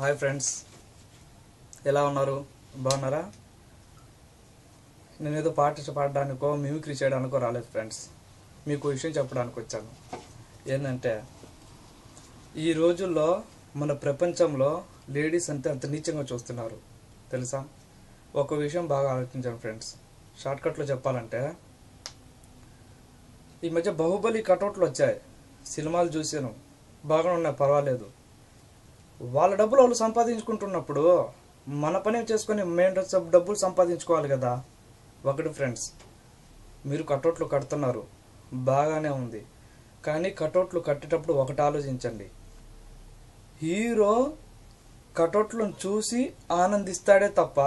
Hi friends, ఎలా ఉన్నారు? బాగున్నారా? నేను ఏదో పాట పాడడానికో మిమిక్రీ చేయడానికో రాలేదు ఫ్రెండ్స్. మీకు విషయం చెప్పడానికి వచ్చాను. ఏంటంటే ఈ రోజుల్లో మన ప్రపంచంలో లేడీస్ అంటే అంత నీచంగా చూస్తున్నారు తెలుసా? ఒక విషయం బాగా ఆలోచించాను ఫ్రెండ్స్. షార్ట్కట్లో చెప్పాలంటే, ఈ మధ్య బాహుబలి కటౌట్లు వచ్చాయి, సినిమాలు చూసాను, బాగా ఉన్నాయి, పర్వాలేదు. వాళ్ళ డబ్బులు వాళ్ళు సంపాదించుకుంటున్నప్పుడు మన పని చేసుకొని మేము డబ్బులు సంపాదించుకోవాలి కదా. ఒకటి ఫ్రెండ్స్, మీరు కటౌట్లు కడుతున్నారు, బాగానే ఉంది, కానీ కటౌట్లు కట్టేటప్పుడు ఒకటి ఆలోచించండి. హీరో కటౌట్లను చూసి ఆనందిస్తాడే తప్ప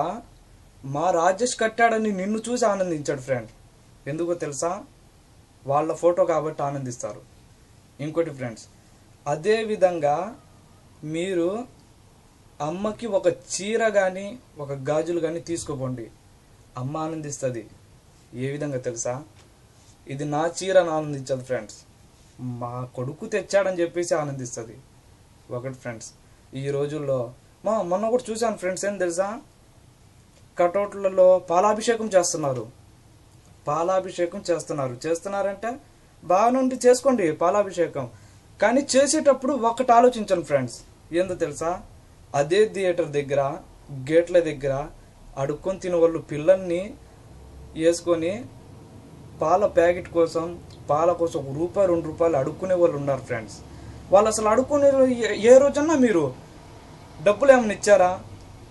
మా రాజేష్ కట్టాడని నిన్ను చూసి ఆనందించాడు ఫ్రెండ్. ఎందుకో తెలుసా? వాళ్ళ ఫోటో కాబట్టి ఆనందిస్తారు. ఇంకోటి ఫ్రెండ్స్, అదే విధంగా మీరు అమ్మకి ఒక చీర కానీ ఒక గాజులు కానీ తీసుకోపోండి, అమ్మ ఆనందిస్తుంది. ఏ విధంగా తెలుసా? ఇది నా చీర అని ఆనందించదు ఫ్రెండ్స్, మా కొడుకు తెచ్చాడని చెప్పేసి ఆనందిస్తుంది. ఒకటి ఫ్రెండ్స్, ఈ రోజుల్లో మొన్న కూడా చూశాను ఫ్రెండ్స్, ఏం తెలుసా? కటౌట్లలో పాలాభిషేకం చేస్తున్నారంటే బాగా నుండి చేసుకోండి పాలాభిషేకం, కానీ చేసేటప్పుడు ఒకటి ఆలోచించండి ఫ్రెండ్స్. ఏందో తెలుసా? అదే థియేటర్ దగ్గర గేట్ల దగ్గర అడుక్కొని తినే వాళ్ళు పిల్లల్ని వేసుకొని పాల ప్యాకెట్ కోసం, పాల కోసం ₹1 ₹2 అడుక్కునే వాళ్ళు ఉన్నారు ఫ్రెండ్స్. వాళ్ళు అసలు అడుక్కునే ఏ రోజన్నా మీరు డబ్బులు ఏమైనా ఇచ్చారా?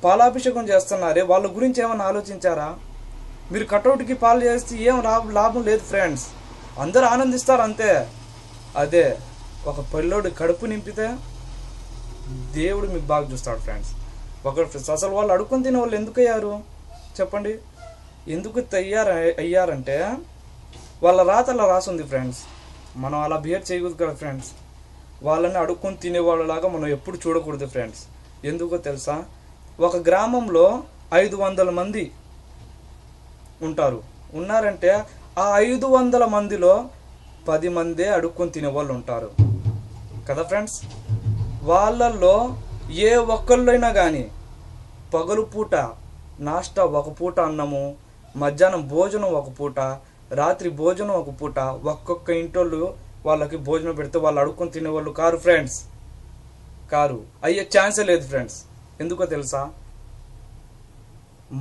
పాలాభిషేకం చేస్తున్నారే, వాళ్ళ గురించి ఏమైనా ఆలోచించారా? మీరు కటౌట్కి పాలు చేస్తే ఏం లాభం లేదు ఫ్రెండ్స్, అందరూ ఆనందిస్తారు అంతే. అదే ఒక పిల్లోడు కడుపు నింపితే దేవుడు మీకు బాగా చూస్తాడు ఫ్రెండ్స్. అసలు వాళ్ళు అడుక్కొని తినే వాళ్ళు ఎందుకు అయ్యారు చెప్పండి? ఎందుకు అయ్యారంటే వాళ్ళ రాత అలా రాసుంది ఫ్రెండ్స్. మనం అలా బిహేవ్ చేయకూడదు కదా ఫ్రెండ్స్. వాళ్ళని అడుక్కొని తినేవాళ్ళలాగా మనం ఎప్పుడు చూడకూడదు ఫ్రెండ్స్. ఎందుకో తెలుసా? ఒక గ్రామంలో 500 మంది ఉన్నారంటే ఆ 500 మందిలో 10 మందే అడుక్కొని తినేవాళ్ళు ఉంటారు కదా ఫ్రెండ్స్. వాళ్ళల్లో ఏ ఒక్కళ్ళైనా కానీ పగలు పూట నాష్టా ఒక పూట అన్నము, మధ్యాహ్నం భోజనం ఒక పూట, రాత్రి భోజనం ఒక పూట, ఒక్కొక్క ఇంటోళ్ళు వాళ్ళకి భోజనం పెడితే వాళ్ళు అడుక్కొని తినేవాళ్ళు కారు ఫ్రెండ్స్. కారు అయ్యే ఛాన్సే లేదు ఫ్రెండ్స్. ఎందుకో తెలుసా?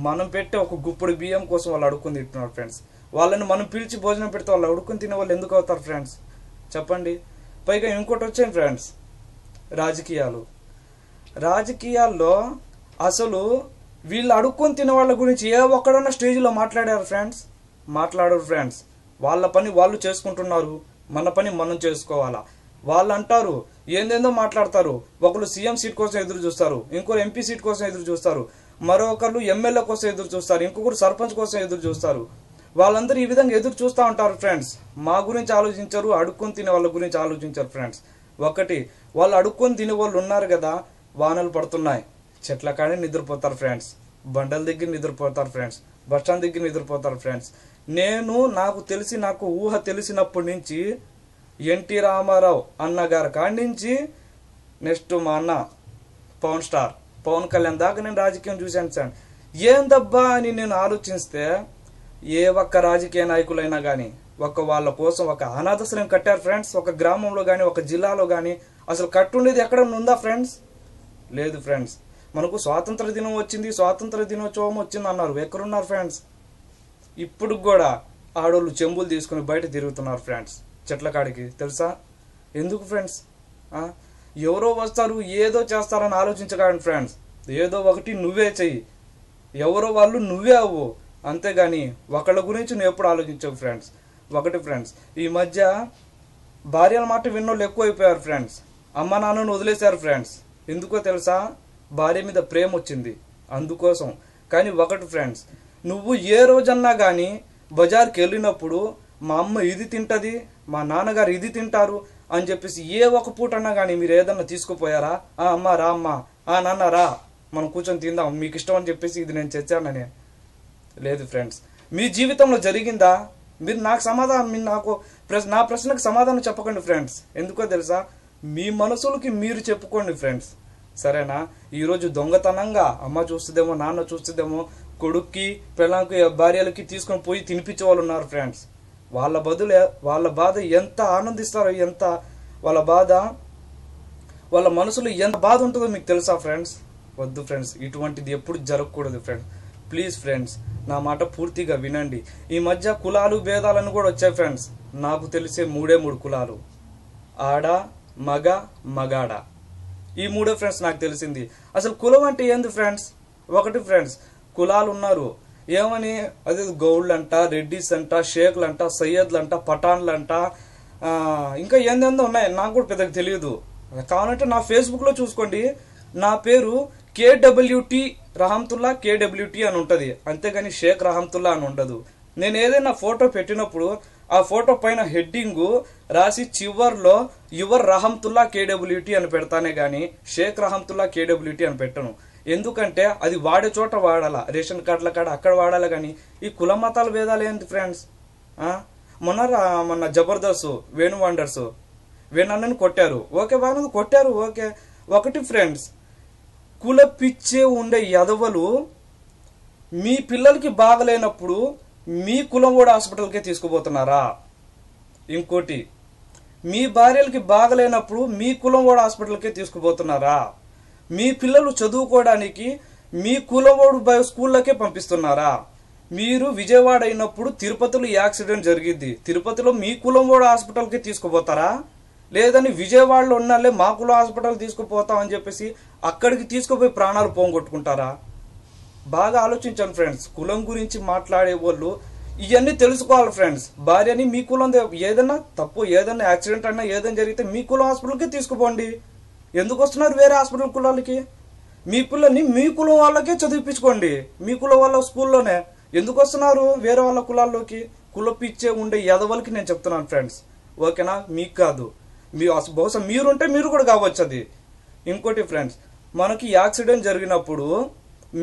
మనం పెట్టే ఒక గుప్పుడు బియ్యం కోసం వాళ్ళు అడుక్కొని తింటున్నారు ఫ్రెండ్స్. వాళ్ళని మనం పిలిచి భోజనం పెడితే వాళ్ళు అడుక్కొని తినే వాళ్ళు ఎందుకు అవుతారు ఫ్రెండ్స్ చెప్పండి? పైగా ఇంకోటి వచ్చాయి ఫ్రెండ్స్, రాజకీయాల్లో అసలు వీళ్ళు అడుక్కొని తినే వాళ్ళ గురించి ఏ ఒక్కడన్నా స్టేజ్లో మాట్లాడారు ఫ్రెండ్స్? మాట్లాడరు ఫ్రెండ్స్. వాళ్ళ పని వాళ్ళు చేసుకుంటున్నారు, మన పని మనం చేసుకోవాలా. వాళ్ళు అంటారు ఏందేందో మాట్లాడతారు. ఒకరు సీఎం సీట్ కోసం ఎదురు చూస్తారు, ఇంకొకరు ఎంపీ సీట్ కోసం ఎదురు చూస్తారు, మరొకరు ఎమ్మెల్యే కోసం ఎదురు చూస్తారు, ఇంకొకరు సర్పంచ్ కోసం ఎదురు చూస్తారు. వాళ్ళందరూ ఈ విధంగా ఎదురు చూస్తూ ఉంటారు ఫ్రెండ్స్. మా గురించి ఆలోచించరు, అడుక్కొని తినే వాళ్ళ గురించి ఆలోచించరు ఫ్రెండ్స్. ఒకటి, వాళ్ళు అడుక్కొని తినే వాళ్ళు ఉన్నారు కదా, వానలు పడుతున్నాయి, చెట్ల కాడే నిద్రపోతారు ఫ్రెండ్స్, బండల దగ్గర నిద్రపోతారు ఫ్రెండ్స్, బస్టాండ్ దగ్గర నిద్రపోతారు ఫ్రెండ్స్. నాకు ఊహ తెలిసినప్పటి నుంచి ఎన్టీ రామారావు అన్నగారి కాడి నుంచి నెక్స్ట్ మా అన్న పవన్ కళ్యాణ్ దాకా నేను రాజకీయం చూశాను సార్. ఏందబ్బా అని నేను ఆలోచిస్తే ఏ ఒక్క రాజకీయ నాయకులైనా కానీ వాళ్ళ కోసం ఒక అనాథాశ్రయం కట్టారు ఫ్రెండ్స్. ఒక గ్రామంలో కానీ ఒక జిల్లాలో కానీ అసలు కట్టుండేది ఎక్కడన్నా ఉందా ఫ్రెండ్స్? లేదు ఫ్రెండ్స్. మనకు స్వాతంత్ర దినం వచ్చింది, స్వాతంత్ర దినోత్సవం వచ్చింది అన్నారు, ఎక్కడున్నారు ఫ్రెండ్స్? ఇప్పుడు కూడా ఆడోళ్ళు చెంబులు తీసుకుని బయట తిరుగుతున్నారు ఫ్రెండ్స్ చెట్ల కాడికి, తెలుసా? ఎందుకు ఫ్రెండ్స్? ఎవరో వస్తారు ఏదో చేస్తారని ఆలోచించకండి ఫ్రెండ్స్. ఏదో ఒకటి నువ్వే చెయ్యి, ఎవరో వాళ్ళు నువ్వే అవ్వు, అంతేగాని ఒకళ్ళ గురించి నువ్వు ఎప్పుడు ఆలోచించవు ఫ్రెండ్స్. ఒకటి ఫ్రెండ్స్, ఈ మధ్య భార్యల మాట విన్నోళ్ళు ఎక్కువైపోయారు ఫ్రెండ్స్. అమ్మ నాన్నను వదిలేశారు ఫ్రెండ్స్. ఎందుకో తెలుసా? భార్య మీద ప్రేమ వచ్చింది అందుకోసం. కానీ ఒకటి ఫ్రెండ్స్, నువ్వు ఏ రోజన్నా కానీ బజార్కి వెళ్ళినప్పుడు మా అమ్మ ఇది తింటుంది, మా నాన్నగారు ఇది తింటారు అని చెప్పేసి ఏ ఒక పూట అన్నా కానీ మీరు ఏదన్నా తీసుకుపోయారా? అమ్మ రా, అమ్మ నాన్న రా, మనం కూర్చొని తిందాం, మీకు ఇష్టం అని చెప్పేసి ఇది నేను తెచ్చానని. లేదు ఫ్రెండ్స్. మీ జీవితంలో జరిగిందా? మీరు నాకు నా ప్రశ్నకు సమాధానం చెప్పకండి ఫ్రెండ్స్. ఎందుకో తెలుసా? మీ మనసులకి మీరు చెప్పుకోండి ఫ్రెండ్స్. సరేనా? ఈరోజు దొంగతనంగా అమ్మ చూస్తుందేమో, నాన్న చూస్తుందేమో, కొడుక్కి పిల్లలకి భార్యలకి తీసుకొని పోయి తినిపించే వాళ్ళు ఉన్నారు ఫ్రెండ్స్. వాళ్ళ బాధ ఎంత ఆనందిస్తారో, ఎంత వాళ్ళ మనసులో ఎంత బాధ ఉంటుందో మీకు తెలుసా ఫ్రెండ్స్? వద్దు ఫ్రెండ్స్, ఇటువంటిది ఎప్పుడు జరగకూడదు ఫ్రెండ్స్. ప్లీజ్ ఫ్రెండ్స్, నా మాట పూర్తిగా వినండి. ఈ మధ్య కులాలు భేదాలను కూడా వచ్చాయి ఫ్రెండ్స్. నాకు తెలిసే 3 కులాలు: ఆడ, మగ, మగాడ. ఈ 3 ఫ్రెండ్స్ నాకు తెలిసింది. అసలు కులం అంటే ఏంది ఫ్రెండ్స్? ఒకటి ఫ్రెండ్స్, కులాలు ఉన్నారు ఏమని, అదే గౌళ్ళు అంట, రెడ్డిస్ అంట, షేక్లు అంట, సయ్యద్లు అంట, పఠాన్లు అంట, ఇంకా ఏందేందో ఉన్నాయి, నాకు కూడా పెద్దగా తెలియదు. కావాలంటే నా ఫేస్బుక్లో చూసుకోండి. నా పేరు KWT రహమతుల్లా, KWT అని ఉంటుంది, అంతేగాని షేక్ రహమతుల్లా అని ఉండదు. నేను ఏదైనా ఫోటో పెట్టినప్పుడు ఆ ఫోటో పైన హెడ్డింగ్ రాసి చివర్లో యువర్ రహమతుల్లా KWT అని పెడతానే గాని షేక్ రహమతుల్లా KWT అని పెట్టను. ఎందుకంటే అది వాడే చోట వాడాలా, రేషన్ కార్డుల కాడ అక్కడ వాడాలి. కానీ ఈ కుల మతాల భేదాలు ఏంటి ఫ్రెండ్స్? మొన్న జబర్దస్త్ వేణు వండర్స్ వేణన్నని కొట్టారు, ఓకే, బాగా కొట్టారు, ఓకే. ఒకటి ఫ్రెండ్స్, కుల పిచ్చే ఉండే యదవలు మీ పిల్లలకి బాగలేనప్పుడు మీ కులం కూడా హాస్పిటల్కే తీసుకుపోతున్నారా? ఇంకోటి, మీ భార్యలకి బాగలేనప్పుడు మీ కులం కూడా హాస్పిటల్కే తీసుకుపోతున్నారా? మీ పిల్లలు చదువుకోవడానికి మీ కులవాడు స్కూళ్ళకే పంపిస్తున్నారా? మీరు విజయవాడ అయినప్పుడు తిరుపతిలో యాక్సిడెంట్ జరిగింది, తిరుపతిలో మీ కులం కూడా హాస్పిటల్కి తీసుకుపోతారా? లేదని విజయవాడలో ఉన్నాళ్ళే మా కులం హాస్పిటల్ తీసుకుపోతామని చెప్పేసి అక్కడికి తీసుకుపోయి ప్రాణాలు పోగొట్టుకుంటారా? బాగా ఆలోచించండి ఫ్రెండ్స్. కులం గురించి మాట్లాడే వాళ్ళు ఇవన్నీ తెలుసుకోవాలి ఫ్రెండ్స్. భార్యని మీ కులం ఏదైనా తప్పు, ఏదైనా యాక్సిడెంట్ అయినా ఏదైనా జరిగితే మీ కులం హాస్పిటల్కి తీసుకుపోండి. ఎందుకు వస్తున్నారు వేరే హాస్పిటల్ కులాలకి? మీ పిల్లల్ని మీ కులం వాళ్ళకే చదివించుకోండి, మీ కులం వాళ్ళ స్కూల్లోనే. ఎందుకు వస్తున్నారు వేరే వాళ్ళ కులాల్లోకి? కులపిచ్చే ఉండే యదవలకి నేను చెప్తున్నాను ఫ్రెండ్స్, ఓకేనా? మీకు కాదు, బహుశా మీరుంటే మీరు కూడా కావచ్చు అది. ఇంకోటి ఫ్రెండ్స్, మనకి యాక్సిడెంట్ జరిగినప్పుడు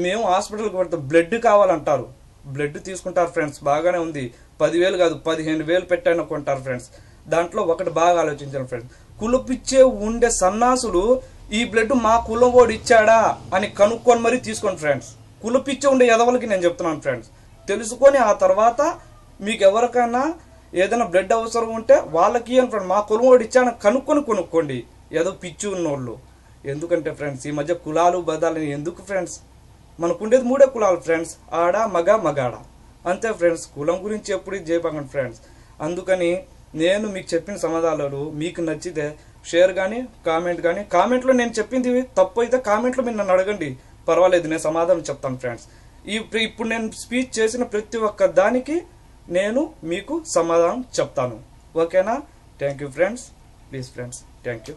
మేము హాస్పిటల్కి పెడితే బ్లడ్ కావాలంటారు, బ్లడ్ తీసుకుంటారు ఫ్రెండ్స్, బాగానే ఉంది. 10,000 కాదు 15,000 పెట్టైనా కొంటారు ఫ్రెండ్స్. దాంట్లో ఒకటి బాగా ఆలోచించాను ఫ్రెండ్స్, కులపిచ్చే ఉండే సన్నాసులు ఈ బ్లడ్ మా కులం వాడు ఇచ్చాడా అని కనుక్కొని మరీ తీసుకోండి ఫ్రెండ్స్. కులపిచ్చే ఉండే ఎదవలకి నేను చెప్తున్నాను ఫ్రెండ్స్, తెలుసుకొని ఆ తర్వాత మీకు ఎవరికైనా ఏదైనా బ్లడ్ అవసరం ఉంటే వాళ్ళకి ఫ్రెండ్ మా కులం వాడు ఇచ్చాడని కొనుక్కోండి, ఏదో పిచ్చి ఉన్నోళ్ళు. ఎందుకంటే ఫ్రెండ్స్, ఈ మధ్య కులాలు బదాలని ఎందుకు ఫ్రెండ్స్? మనకుండేది 3 కులాలు ఫ్రెండ్స్, ఆడ, మగ, మగాడ, అంతే ఫ్రెండ్స్. కులం గురించి ఎప్పుడు చేయకండి ఫ్రెండ్స్. అందుకని నేను మీకు చెప్పిన సమాధానాలు మీకు నచ్చితే షేర్ కానీ కామెంట్ కానీ, కామెంట్లో నేను చెప్పింది తప్పు అయితే కామెంట్లో మీరు నన్ను అడగండి, పర్వాలేదు, నేను సమాధానం చెప్తాను ఫ్రెండ్స్. ఇప్పుడు నేను స్పీచ్ చేసిన ప్రతి ఒక్క దానికి నేను మీకు సమాధానం చెప్తాను, ఓకేనా? Thank you friends, please friends, thank you.